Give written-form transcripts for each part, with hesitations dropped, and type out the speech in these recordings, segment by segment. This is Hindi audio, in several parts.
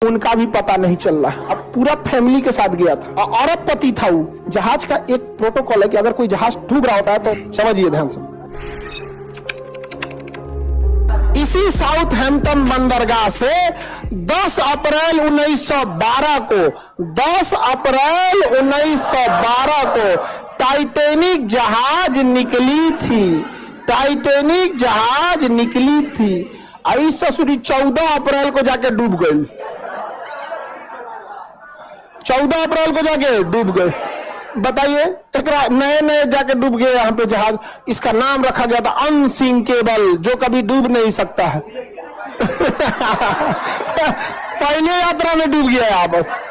उनका भी पता नहीं चल रहा है। अब पूरा फैमिली के साथ गया था और अरबपति था वो। जहाज का एक प्रोटोकॉल है कि अगर कोई जहाज डूब रहा होता है तो समझिए ध्यान से, इसी साउथहैम्पटन बंदरगाह से 10 अप्रैल 1912 को 10 अप्रैल 1912 को टाइटैनिक जहाज निकली थी। टाइटैनिक जहाज निकली थी। आई ससुरी 14 अप्रैल को जाके डूब गई। 14 अप्रैल को जाके डूब गए। बताइए, नए नए जाके डूब गए यहाँ पे जहाज। इसका नाम रखा गया था अनसिंकेबल, जो कभी डूब नहीं सकता है। पहले यात्रा में डूब गया यहाँ पर।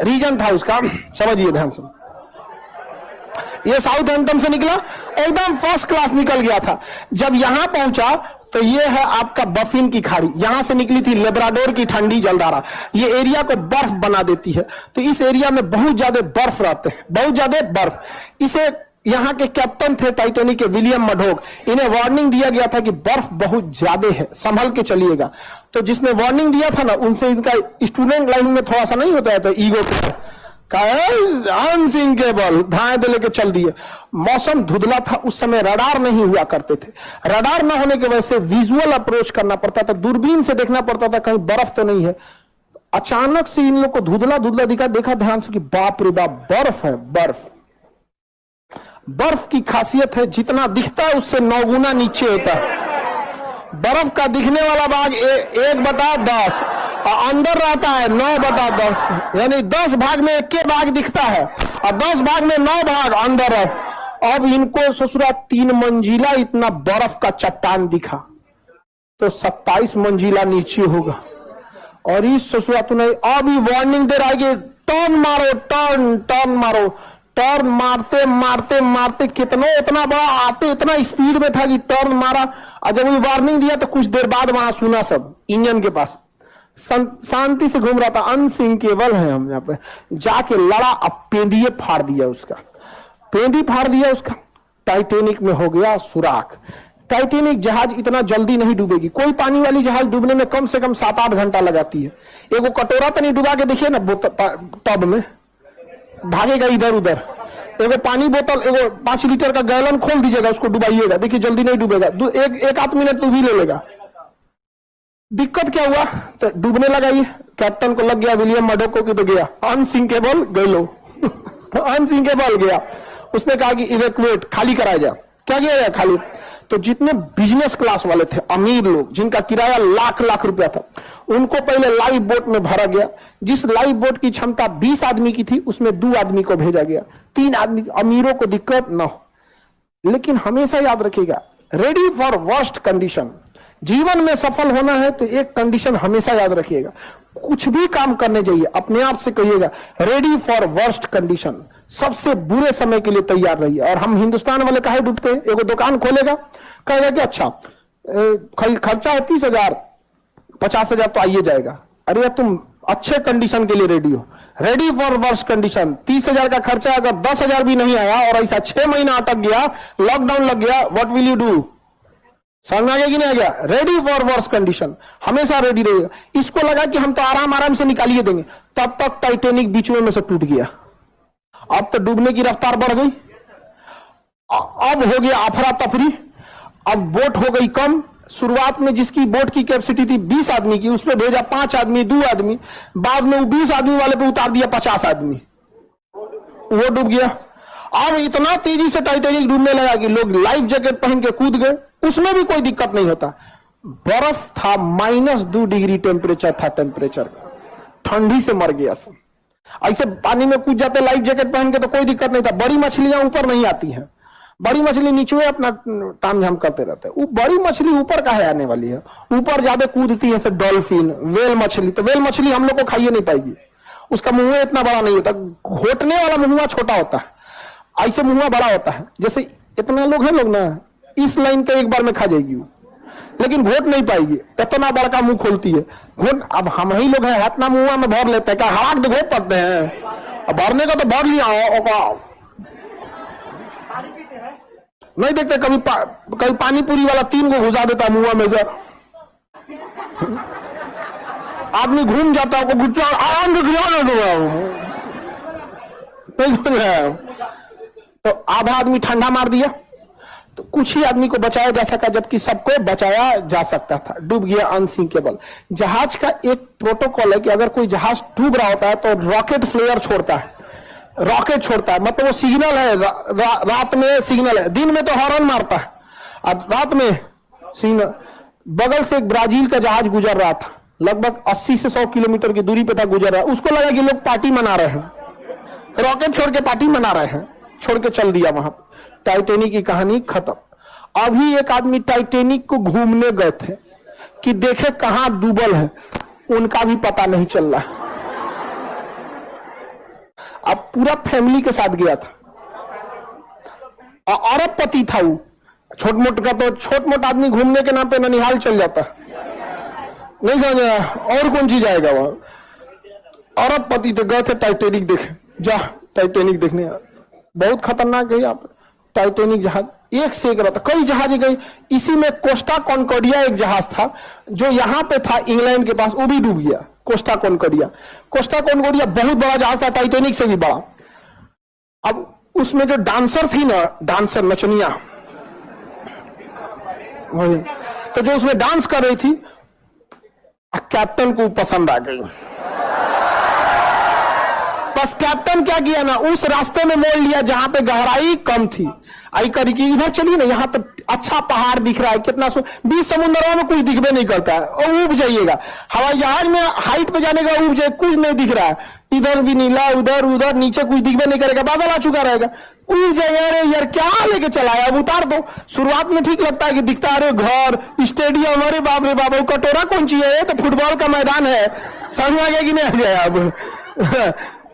रीजन था उसका, समझिए ध्यान से। ये साउथहैम्पटन से निकला, एकदम फर्स्ट क्लास निकल गया था। जब यहां पहुंचा तो ये है आपका बफिन की खाड़ी। यहां से निकली थी लेब्राडोर की ठंडी जलधारा। ये एरिया को बर्फ बना देती है। तो इस एरिया में बहुत ज्यादा बर्फ रहते हैं, बहुत ज्यादा बर्फ। इसे यहाँ के कैप्टन थे टाइटैनिक के, विलियम मडोक। इन्हें वार्निंग दिया गया था कि बर्फ बहुत ज्यादा है, संभल के चलिएगा। तो जिसने वार्निंग दिया था ना, उनसे इनका स्टूडेंट लाइन में थोड़ा सा नहीं होता है तो ईगो पे अनसिंकेबल धाए दे लेके चल दिए। मौसम धुंधला था, उस समय रडार नहीं हुआ करते थे। रडार ना होने की वजह से विजुअल अप्रोच करना पड़ता था, दूरबीन से देखना पड़ता था कहीं बर्फ तो नहीं है। अचानक से इन लोग को धुंधला धुंधला दिखा, देखा ध्यान से कि बाप रे बाप, बर्फ है। बर्फ बर्फ की खासियत है, जितना दिखता है उससे 9 गुना नीचे होता है। बर्फ का दिखने वाला भाग 1/10 और अंदर रहता है 9/10, यानी 10 भाग में 1 भाग दिखता है और 10 भाग में 9 भाग अंदर है। अब इनको ससुरा 3 मंजिला इतना बर्फ का चट्टान दिखा, तो 27 मंजिला नीचे होगा। और इस ससुरा तो नहीं, अभी वार्निंग दे रहा है कि टर्न मारो, टर्न मारो। टर्न मारते मारते मारते कितना इतना बड़ा आते इतना स्पीड में था कि टर्न मारा। और जब वो वार्निंग दिया तो कुछ देर बाद वहां सुना सब इंजन के पास शांति से घूम रहा था। अनसिंकेबल है हम यहाँ पे जाके लड़ा, अब पेंदिए फाड़ दिया उसका, पेंदी फाड़ दिया उसका। टाइटैनिक में हो गया सुराख। टाइटैनिक जहाज इतना जल्दी नहीं डूबेगी। कोई पानी वाली जहाज डूबने में कम से कम 7-8 घंटा लगाती है। एगो कटोरा तो नहीं डुबा के देखिए ना टब में, भागेगा इधर उधर। एगो पानी बोतल, एगो 5 लीटर का गैलन खोल दीजिएगा, उसको डुबाइएगा, देखिए जल्दी नहीं डूबेगा। एक आध मिनट तो भी ले लेगा। दिक्कत क्या हुआ, तो डूबने लगा। ये कैप्टन को लग गया, विलियम मडोक को, तो गया अनसिंकेबल गैलो। अनसिंकेबल गया। उसने कहा कि इवैक्यूएट, खाली कराया जाए। क्या किया जाए? खाली। तो जितने बिजनेस क्लास वाले थे, अमीर लोग, जिनका किराया लाख रुपया था, उनको पहले लाइफ बोट में भरा गया। जिस लाइफ बोट की क्षमता 20 आदमी की थी, उसमें 2 आदमी को भेजा गया। 3 आदमी, अमीरों को दिक्कत न हो। लेकिन हमेशा याद रखिएगा, रेडी फॉर वर्स्ट कंडीशन। जीवन में सफल होना है तो एक कंडीशन हमेशा याद रखिएगा, कुछ भी काम करने जाइए अपने आप से कहिएगा रेडी फॉर वर्स्ट कंडीशन, सबसे बुरे समय के लिए तैयार रहिए। और हम हिंदुस्तान वाले काहे डूबते हैं? एगो दुकान खोलेगा, कहेगा कि अच्छा खर्चा है 30,000, 50,000 तो आइए जाएगा। अरे तुम अच्छे कंडीशन के लिए रेडी हो, रेडी फॉर वर्स्ट कंडीशन। 30,000 का खर्चा अगर 10,000 भी नहीं आया और ऐसा 6 महीना अटक गया, लॉकडाउन लग गया, व्हाट विल यू डू? समझ में आ गया कि नहीं आ गया? रेडी फॉर वर्स्ट कंडीशन, हमेशा रेडी रहेगा। इसको लगा कि हम तो आराम से निकालिए देंगे, तब तक टाइटैनिक बीच में से टूट गया। अब तो डूबने की रफ्तार बढ़ गई। अब हो गया अफरा तफरी। अब बोट हो गई कम। शुरुआत में जिसकी बोट की कैपेसिटी थी 20 आदमी की, उसमें भेजा 5 आदमी, 2 आदमी। बाद में वो 20 आदमी वाले पे उतार दिया 50 आदमी, वो डूब गया। अब इतना तेजी से टाइटैनिक डूबने लगा कि लोग लाइफ जैकेट पहन के कूद गए। उसमें भी कोई दिक्कत नहीं होता। बर्फ था, -2 डिग्री टेम्परेचर था, टेम्परेचर ठंडी से मर गया सब। ऐसे पानी में कूद जाते लाइफ जैकेट पहन के तो कोई दिक्कत नहीं था। बड़ी मछलियां ऊपर नहीं आती हैं, बड़ी मछली नीचे अपना ताम झाम करते रहते हैं। वो बड़ी मछली ऊपर काहे आने वाली है? ऊपर ज्यादा कूदती है जैसे डॉल्फिन, वेल मछली। तो वेल मछली हम लोग को खाइए नहीं पाएगी, उसका मुंह इतना बड़ा नहीं होता, घोटने वाला मुंह छोटा होता है, ऐसे मुंह बड़ा होता है। जैसे इतना लोग हैं लोग ना, इस लाइन का एक बार में खा जाएगी वो। लेकिन घोट नहीं पाएगी, इतना बड़का मुंह खोलती है। घोट, अब हम ही लोग हैं, हाथ ना मुंह में भर लेते हैं, क्या हड़ाक दे घोट पड़ते हैं? अब भरने का तो भर लिया नहीं देखते कभी कभी पानी पूरी वाला 3 को घुसा देता मुंह में से, आदमी घूम जाता है, गुस्सा आराम से खिलाने दो। तो आधा आदमी ठंडा मार दिया, तो कुछ ही आदमी को बचाया जा सका, जबकि सबको बचाया जा सकता था। डूब गया अनसिंकेबल। जहाज का एक प्रोटोकॉल है कि अगर कोई जहाज डूब रहा होता है तो रॉकेट फ्लेयर छोड़ता है, रॉकेट छोड़ता है, मतलब वो सिग्नल है, रात में सिग्नल है, दिन में तो हॉर्न मारता है, और रात में सिग्नल। बगल से एक ब्राजील का जहाज गुजर रहा था, लगभग 80 से 100 किलोमीटर की दूरी पे था, गुजर रहा है। उसको लगा कि लोग पार्टी मना रहे हैं, रॉकेट छोड़ के पार्टी मना रहे हैं, छोड़ के चल दिया वहां। टाइटैनिक की कहानी खत्म। अभी एक आदमी टाइटैनिक को घूमने गए थे कि देखे कहां डूबल है, उनका भी पता नहीं चल रहा। अब पूरा फैमिली के साथ गया था, अरबपति था वो। छोट मोट का तो छोट मोट आदमी घूमने के नाम पे ननिहाल चल जाता, नहीं समझा, और कौन चीज आएगा वहां। अरबपति तो गए थे टाइटैनिक देखे, जा टाइटैनिक देखने, बहुत खतरनाक है आप। टाइटैनिक जहाज एक से एक रहता, कई जहाज गई। इसी में कोस्टा कॉन्कॉर्डिया एक जहाज था जो यहां पे था इंग्लैंड के पास, वो भी डूब गया। कोस्टा कॉन्कॉर्डिया बहुत बड़ा जहाज था, टाइटैनिक से भी बड़ा। अब उसमें जो डांसर थी ना, डांसर नचनिया, तो जो उसमें डांस कर रही थी, कैप्टन को पसंद आ गई। बस कैप्टन क्या किया ना, उस रास्ते में मोड़ लिया जहां पे गहराई कम थी। आई करी कि इधर चलिए ना, यहाँ तो अच्छा पहाड़ दिख रहा है, कितना बीच समुद्रों में कुछ दिखबे नहीं करता है, और उब जाइएगा। हवाई जहाज में हाइट पे जाने का उब जाए, कुछ नहीं दिख रहा है, इधर भी नीला, उधर उधर, नीचे कुछ दिखबे नहीं करेगा, बादल आ चुका रहेगा, उब जाएगा। अरे यार क्या लेके चला है, अब उतार दो। शुरुआत में ठीक लगता है कि दिखता है, अरे घर, स्टेडियम, अरे बाप रे बाप, कटोरा कौन चीज है, तो फुटबॉल का मैदान है, समझ आ गया कि नहीं आ गया। अब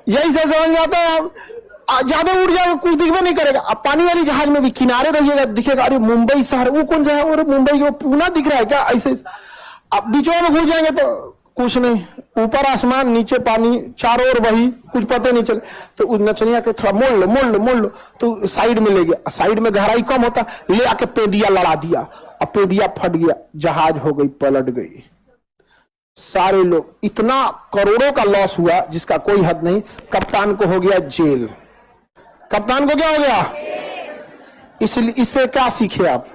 यही सब समझ जाता है। ज्यादा उड़ जाएगा, कुछ दिखबे नहीं करेगा। अब पानी वाली जहाज में भी किनारे रहिएगा, दिखेगा, अरे मुंबई शहर, वो कौन सा है, अरे मुंबई वो पूना दिख रहा है क्या, ऐसे। अब बीचों में घुस जाएंगे तो कुछ नहीं, ऊपर आसमान, नीचे पानी, चारों ओर वही, कुछ पता नहीं चले। तो नचनिया के थोड़ा मोड़ लो, तो साइड में ले गया। साइड में गहराई कम होता, ले आके पेदिया लड़ा दिया, अब पेदिया फट गया, जहाज हो गई, पलट गई। सारे लोग, इतना करोड़ों का लॉस हुआ जिसका कोई हद नहीं। कप्तान को हो गया जेल। कप्तान को क्या हो गया? इसलिए इससे क्या सीखे आप?